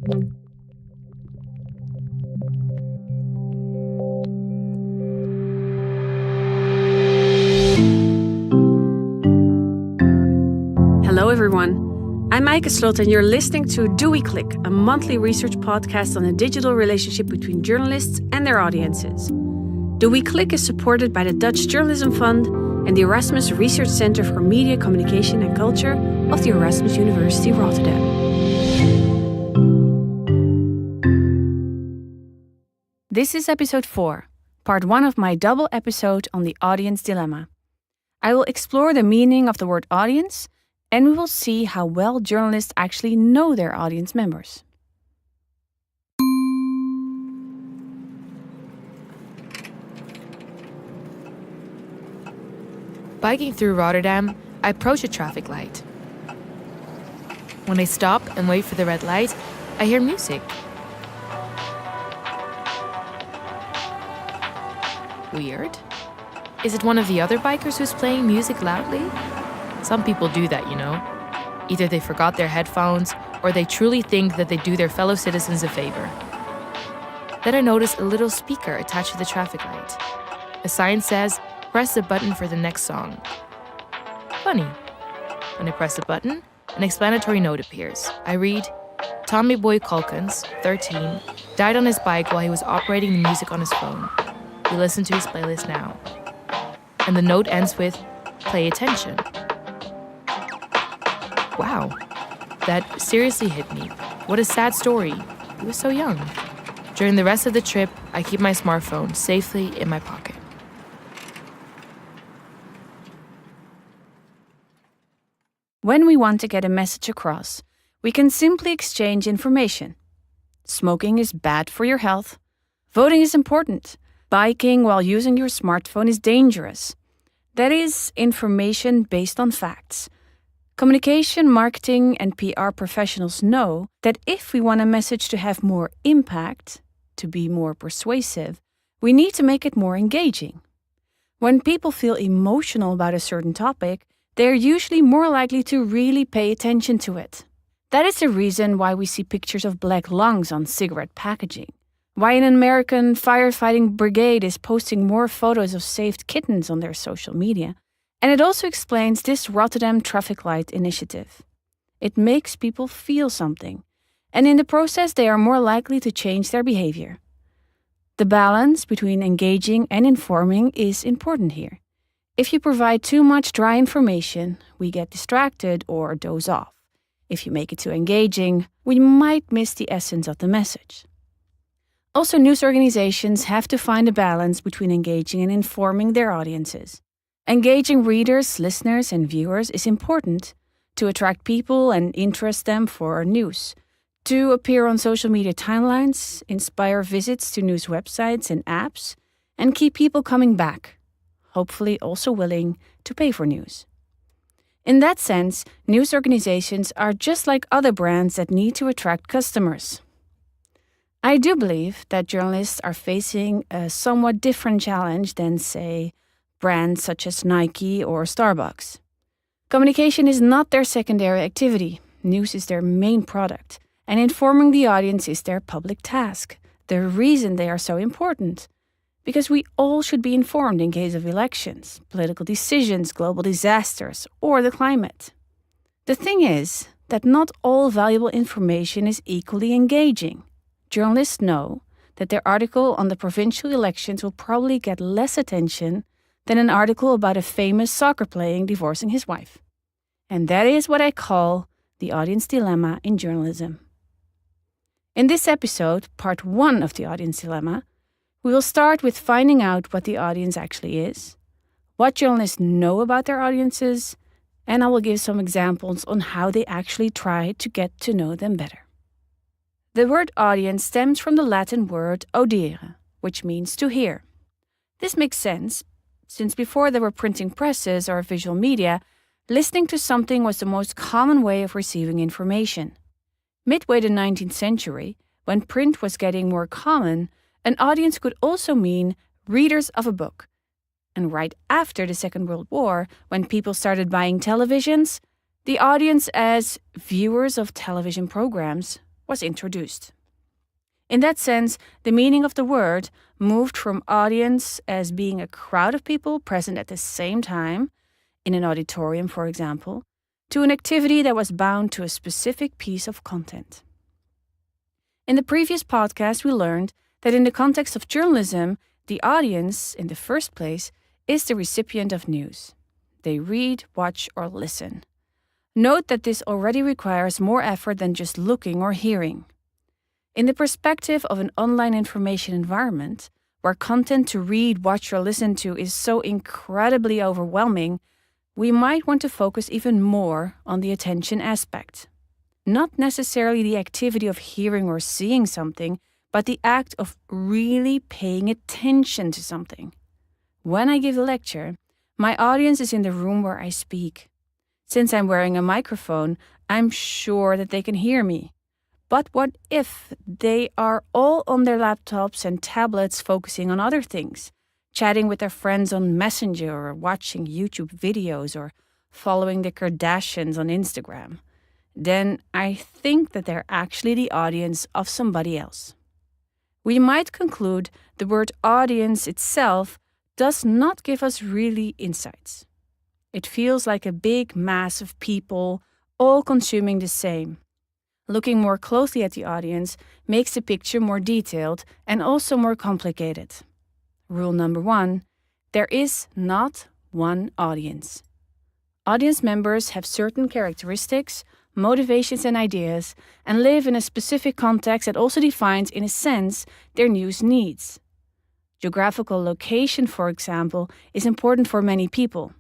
Hello everyone, I'm Mijke and you're listening to Do We Click, a monthly research podcast on the digital relationship between journalists and their audiences. Do We Click is supported by the Dutch Journalism Fund and the Erasmus Research Center for Media, Communication and Culture of the Erasmus University Rotterdam. This is episode 4, part 1 of my double episode on the audience dilemma. I will explore the meaning of the word audience, and we will see how well journalists actually know their audience members. Biking through Rotterdam, I approach a traffic light. When I stop and wait for the red light, I hear music. Weird. Is it one of the other bikers who's playing music loudly? Some people do that, you know. Either they forgot their headphones, or they truly think that they do their fellow citizens a favor. Then I notice a little speaker attached to the traffic light. A sign says, "Press the button for the next song." Funny. When I press the button, an explanatory note appears. I read, "Tommy Boy Calkins, 13, died on his bike while he was operating the music on his phone. You listen to his playlist now." And the note ends with, "Pay attention." Wow, that seriously hit me. What a sad story. He was so young. During the rest of the trip, I keep my smartphone safely in my pocket. When we want to get a message across, we can simply exchange information. Smoking is bad for your health. Voting is important. Biking while using your smartphone is dangerous. That is information based on facts. Communication, marketing, and PR professionals know that if we want a message to have more impact, to be more persuasive, we need to make it more engaging. When people feel emotional about a certain topic, they're usually more likely to really pay attention to it. That is the reason why we see pictures of black lungs on cigarette packaging, why an American firefighting brigade is posting more photos of saved kittens on their social media. And it also explains this Rotterdam traffic light initiative. It makes people feel something, and in the process they are more likely to change their behavior. The balance between engaging and informing is important here. If you provide too much dry information, we get distracted or doze off. If you make it too engaging, we might miss the essence of the message. Also, news organizations have to find a balance between engaging and informing their audiences. Engaging readers, listeners, and viewers is important to attract people and interest them for news, to appear on social media timelines, inspire visits to news websites and apps, and keep people coming back, hopefully also willing to pay for news. In that sense, news organizations are just like other brands that need to attract customers. I do believe that journalists are facing a somewhat different challenge than, say, brands such as Nike or Starbucks. Communication is not their secondary activity. News is their main product, and informing the audience is their public task. The reason they are so important. Because we all should be informed in case of elections, political decisions, global disasters, or the climate. The thing is that not all valuable information is equally engaging. Journalists know that their article on the provincial elections will probably get less attention than an article about a famous soccer player divorcing his wife. And that is what I call the audience dilemma in journalism. In this episode, part 1 of the audience dilemma, we will start with finding out what the audience actually is, what journalists know about their audiences, and I will give some examples on how they actually try to get to know them better. The word audience stems from the Latin word audire, which means to hear. This makes sense, since before there were printing presses or visual media, listening to something was the most common way of receiving information. Midway the 19th century, when print was getting more common, an audience could also mean readers of a book. And right after the Second World War, when people started buying televisions, the audience as viewers of television programs was introduced. In that sense, the meaning of the word moved from audience as being a crowd of people present at the same time, in an auditorium, for example, to an activity that was bound to a specific piece of content. In the previous podcast, we learned that in the context of journalism, the audience, in the first place, is the recipient of news. They read, watch, or listen. Note that this already requires more effort than just looking or hearing. In the perspective of an online information environment, where content to read, watch, or listen to is so incredibly overwhelming, we might want to focus even more on the attention aspect. Not necessarily the activity of hearing or seeing something, but the act of really paying attention to something. When I give a lecture, my audience is in the room where I speak. Since I'm wearing a microphone, I'm sure that they can hear me. But what if they are all on their laptops and tablets focusing on other things, chatting with their friends on Messenger or watching YouTube videos or following the Kardashians on Instagram? Then I think that they're actually the audience of somebody else. We might conclude the word audience itself does not give us really insights. It feels like a big mass of people all consuming the same. Looking more closely at the audience makes the picture more detailed and also more complicated. Rule number 1, there is not one audience. Audience members have certain characteristics, motivations and ideas, and live in a specific context that also defines, in a sense, their news needs. Geographical location, for example, is important for many people.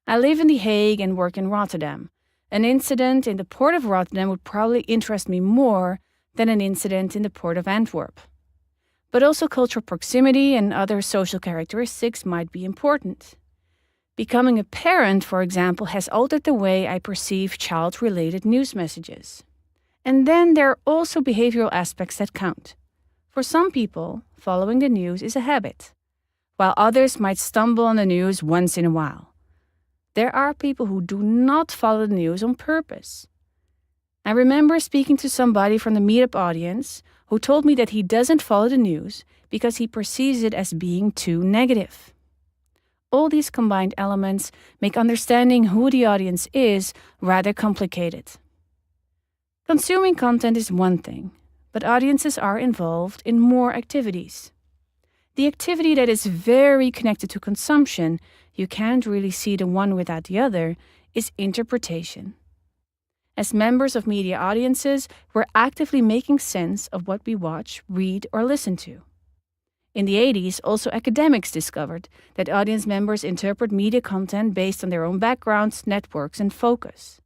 I live in The Hague and work in Rotterdam. An incident in the port of Rotterdam would probably interest me more than an incident in the port of Antwerp. But also cultural proximity and other social characteristics might be important. Becoming a parent, for example, has altered the way I perceive child-related news messages. And then there are also behavioral aspects that count. For some people, following the news is a habit, while others might stumble on the news once in a while. There are people who do not follow the news on purpose. I remember speaking to somebody from the meetup audience who told me that he doesn't follow the news because he perceives it as being too negative. All these combined elements make understanding who the audience is rather complicated. Consuming content is one thing, but audiences are involved in more activities. The activity that is very connected to consumption, you can't really see the one without the other, is interpretation. As members of media audiences, we're actively making sense of what we watch, read, or listen to. In the 80s, also academics discovered that audience members interpret media content based on their own backgrounds, networks, and focus.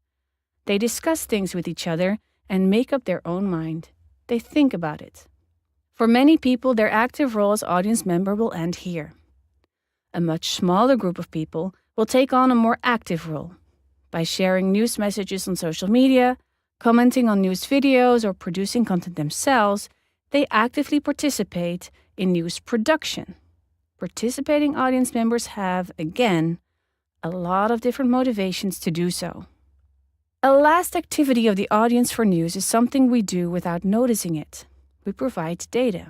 They discuss things with each other and make up their own mind. They think about it. For many people, their active role as audience member will end here. A much smaller group of people will take on a more active role by sharing news messages on social media, commenting on news videos, or producing content themselves. They actively participate in news production. Participating audience members have, again, a lot of different motivations to do so. A last activity of the audience for news is something we do without noticing it. We provide data.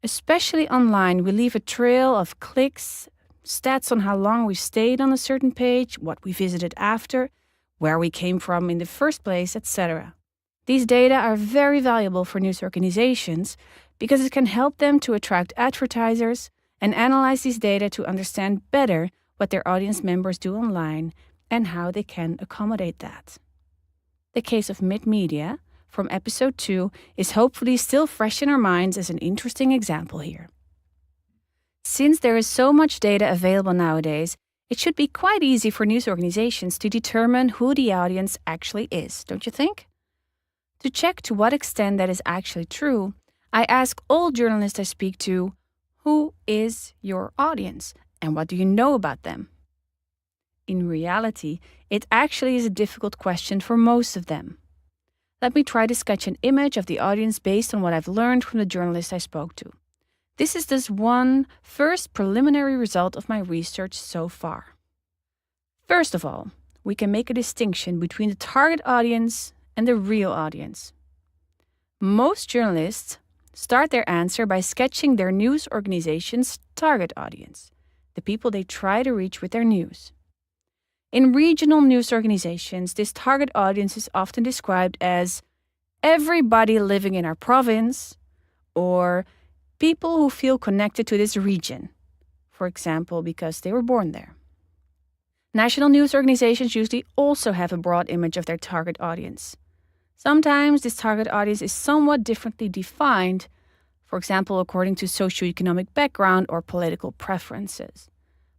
Especially online, we leave a trail of clicks, stats on how long we stayed on a certain page, what we visited after, where we came from in the first place, etc. These data are very valuable for news organizations because it can help them to attract advertisers and analyze these data to understand better what their audience members do online and how they can accommodate that. The case of Mijke from episode 2 is hopefully still fresh in our minds as an interesting example here. Since there is so much data available nowadays, it should be quite easy for news organizations to determine who the audience actually is, don't you think? To check to what extent that is actually true, I ask all journalists I speak to, who is your audience and what do you know about them? In reality, it actually is a difficult question for most of them. Let me try to sketch an image of the audience based on what I've learned from the journalists I spoke to. This is just one first preliminary result of my research so far. First of all, we can make a distinction between the target audience and the real audience. Most journalists start their answer by sketching their news organization's target audience, the people they try to reach with their news. In regional news organizations, this target audience is often described as everybody living in our province or people who feel connected to this region, for example, because they were born there. National news organizations usually also have a broad image of their target audience. Sometimes this target audience is somewhat differently defined, for example, according to socioeconomic background or political preferences.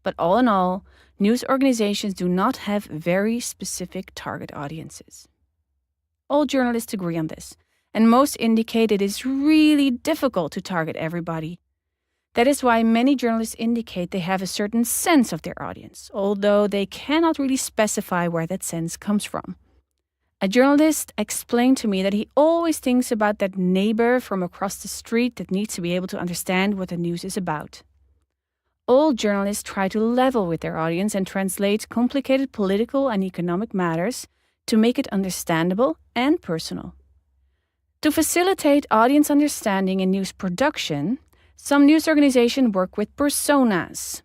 But all in all, news organizations do not have very specific target audiences. All journalists agree on this, and most indicate it is really difficult to target everybody. That is why many journalists indicate they have a certain sense of their audience, although they cannot really specify where that sense comes from. A journalist explained to me that he always thinks about that neighbor from across the street that needs to be able to understand what the news is about. All journalists try to level with their audience and translate complicated political and economic matters to make it understandable and personal. To facilitate audience understanding in news production, some news organizations work with personas.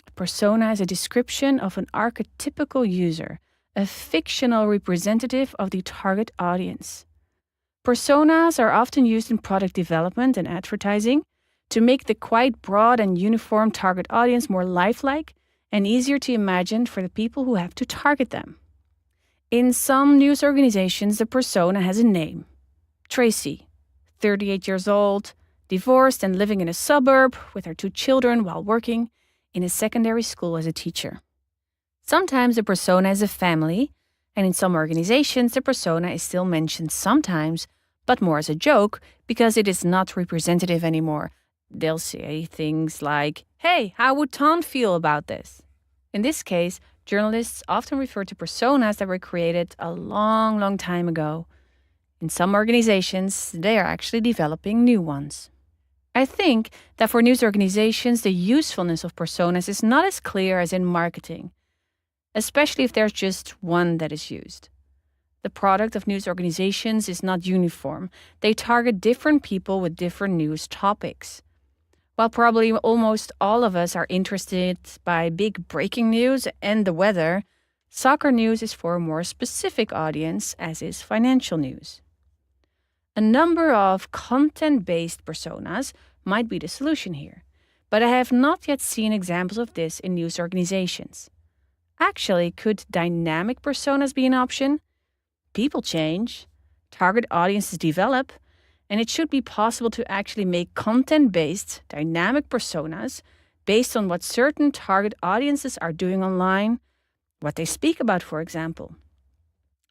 A persona is a description of an archetypical user, a fictional representative of the target audience. Personas are often used in product development and advertising to make the quite broad and uniform target audience more lifelike and easier to imagine for the people who have to target them. In some news organizations, the persona has a name. Tracy, 38 years old, divorced and living in a suburb with her 2 children while working in a secondary school as a teacher. Sometimes the persona is a family, and in some organizations the persona is still mentioned sometimes, but more as a joke because it is not representative anymore. They'll say things like, "Hey, how would Tom feel about this?" In this case, journalists often refer to personas that were created a long, long time ago. In some organizations, they are actually developing new ones. I think that for news organizations, the usefulness of personas is not as clear as in marketing, especially if there's just one that is used. The product of news organizations is not uniform. They target different people with different news topics. While probably almost all of us are interested by big breaking news and the weather, soccer news is for a more specific audience, as is financial news. A number of content-based personas might be the solution here, but I have not yet seen examples of this in news organizations. Actually, could dynamic personas be an option? People change, target audiences develop, and it should be possible to actually make content-based, dynamic personas based on what certain target audiences are doing online, what they speak about, for example.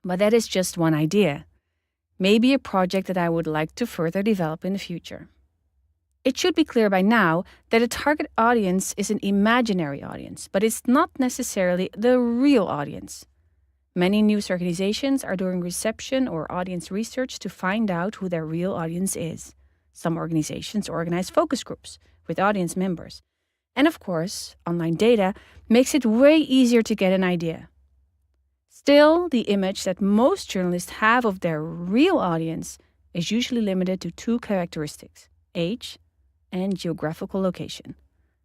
But that is just one idea. Maybe a project that I would like to further develop in the future. It should be clear by now that a target audience is an imaginary audience, but it's not necessarily the real audience. Many news organizations are doing reception or audience research to find out who their real audience is. Some organizations organize focus groups with audience members. And of course, online data makes it way easier to get an idea. Still, the image that most journalists have of their real audience is usually limited to 2 characteristics: age and geographical location.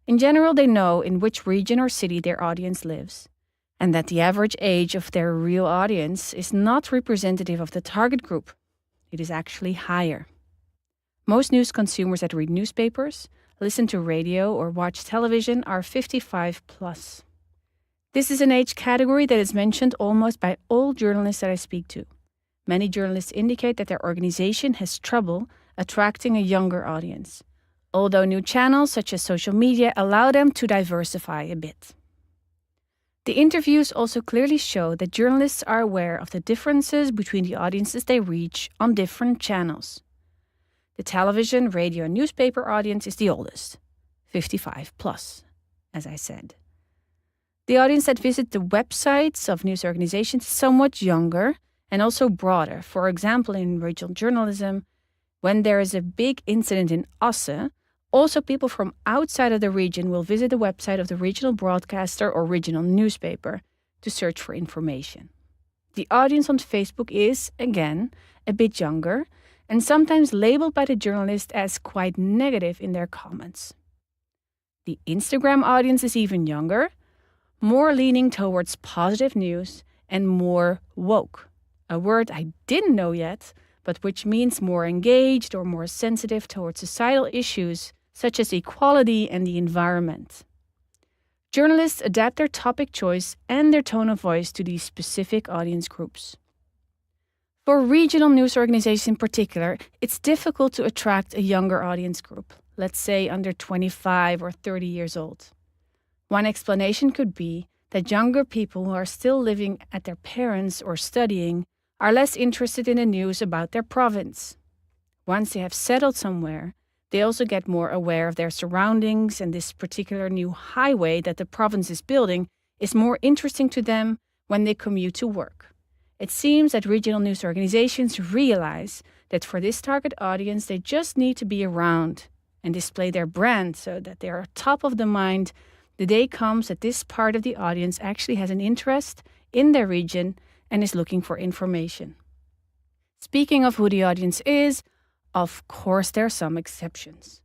In general, they know in which region or city their audience lives, and that the average age of their real audience is not representative of the target group. It is actually higher. Most news consumers that read newspapers, listen to radio, or watch television are 55 plus. This is an age category that is mentioned almost by all journalists that I speak to. Many journalists indicate that their organization has trouble attracting a younger audience, although new channels such as social media allow them to diversify a bit. The interviews also clearly show that journalists are aware of the differences between the audiences they reach on different channels. The television, radio, and newspaper audience is the oldest, 55 plus, as I said. The audience that visit the websites of news organizations is somewhat younger and also broader. For example, in regional journalism, when there is a big incident in Asse, also people from outside of the region will visit the website of the regional broadcaster or regional newspaper to search for information. The audience on Facebook is, again, a bit younger, and sometimes labeled by the journalist as quite negative in their comments. The Instagram audience is even younger, more leaning towards positive news and more woke, a word I didn't know yet, but which means more engaged or more sensitive towards societal issues such as equality and the environment. Journalists adapt their topic choice and their tone of voice to these specific audience groups. For regional news organizations in particular, it's difficult to attract a younger audience group, let's say under 25 or 30 years old. One explanation could be that younger people who are still living at their parents' or studying are less interested in the news about their province. Once they have settled somewhere, they also get more aware of their surroundings, and this particular new highway that the province is building is more interesting to them when they commute to work. It seems that regional news organizations realize that for this target audience, they just need to be around and display their brand so that they are top of the mind. The day comes that this part of the audience actually has an interest in their region and is looking for information. Speaking of who the audience is, of course there are some exceptions.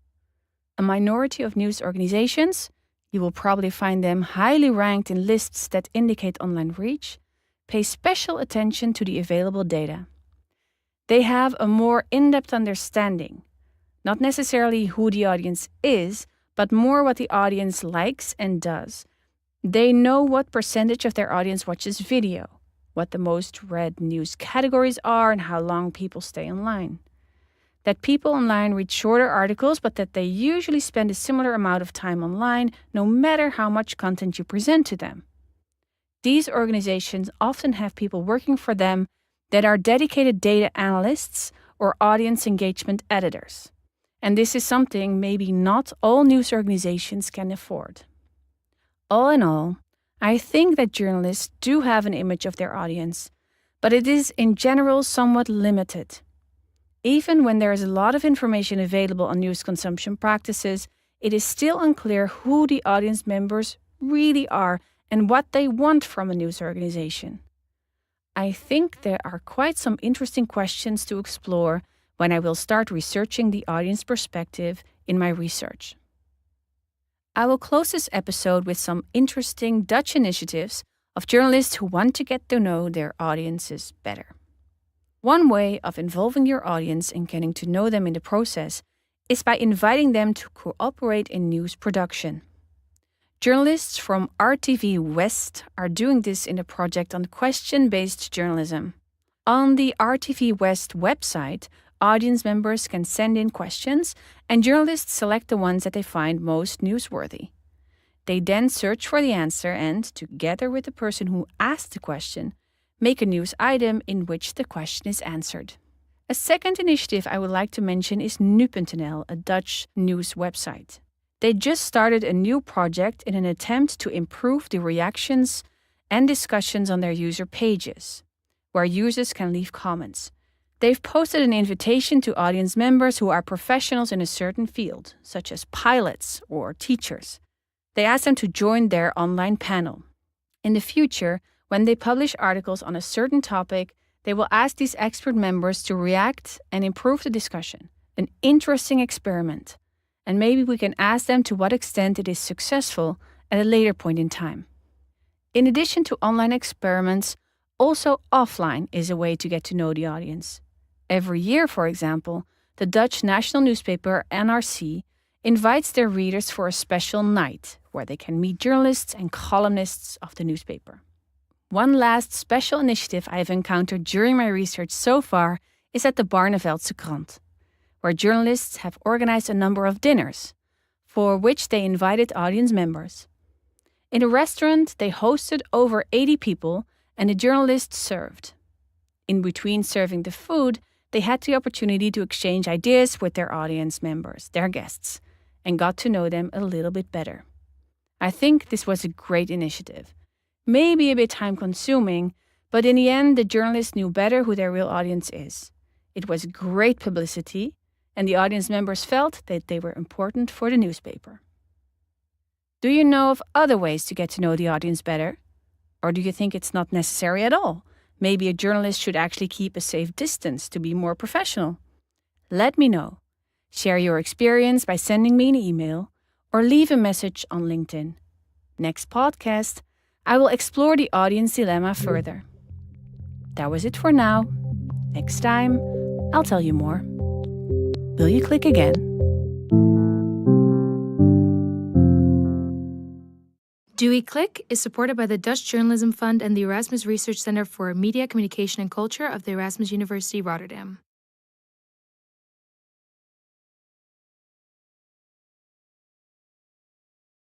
A minority of news organizations, you will probably find them highly ranked in lists that indicate online reach, pay special attention to the available data. They have a more in-depth understanding, not necessarily who the audience is, but more what the audience likes and does. They know what percentage of their audience watches video, what the most read news categories are, and how long people stay online. That people online read shorter articles, but that they usually spend a similar amount of time online, no matter how much content you present to them. These organizations often have people working for them that are dedicated data analysts or audience engagement editors. And this is something maybe not all news organizations can afford. All in all, I think that journalists do have an image of their audience, but it is in general somewhat limited. Even when there is a lot of information available on news consumption practices, it is still unclear who the audience members really are and what they want from a news organization. I think there are quite some interesting questions to explore when I will start researching the audience perspective in my research. I will close this episode with some interesting Dutch initiatives of journalists who want to get to know their audiences better. One way of involving your audience and getting to know them in the process is by inviting them to cooperate in news production. Journalists from RTV West are doing this in a project on question-based journalism. On the RTV West website, audience members can send in questions, and journalists select the ones that they find most newsworthy. They then search for the answer and, together with the person who asked the question, make a news item in which the question is answered. A second initiative I would like to mention is nu.nl, a Dutch news website. They just started a new project in an attempt to improve the reactions and discussions on their user pages, where users can leave comments. They've posted an invitation to audience members who are professionals in a certain field, such as pilots or teachers. They ask them to join their online panel. In the future, when they publish articles on a certain topic, they will ask these expert members to react and improve the discussion. An interesting experiment. And maybe we can ask them to what extent it is successful at a later point in time. In addition to online experiments, also offline is a way to get to know the audience. Every year, for example, the Dutch national newspaper NRC invites their readers for a special night where they can meet journalists and columnists of the newspaper. One last special initiative I have encountered during my research so far is at the Barneveldse Krant, where journalists have organized a number of dinners, for which they invited audience members. In a restaurant, they hosted over 80 people, and the journalists served. In between serving the food, they had the opportunity to exchange ideas with their audience members, their guests, and got to know them a little bit better. I think this was a great initiative. Maybe a bit time-consuming, but in the end, the journalists knew better who their real audience is. It was great publicity, and the audience members felt that they were important for the newspaper. Do you know of other ways to get to know the audience better? Or do you think it's not necessary at all? Maybe a journalist should actually keep a safe distance to be more professional. Let me know. Share your experience by sending me an email or leave a message on LinkedIn. Next podcast, I will explore the audience dilemma further. That was it for now. Next time, I'll tell you more. Will you click again? Do We Click is supported by the Dutch Journalism Fund and the Erasmus Research Center for Media, Communication and Culture of the Erasmus University Rotterdam.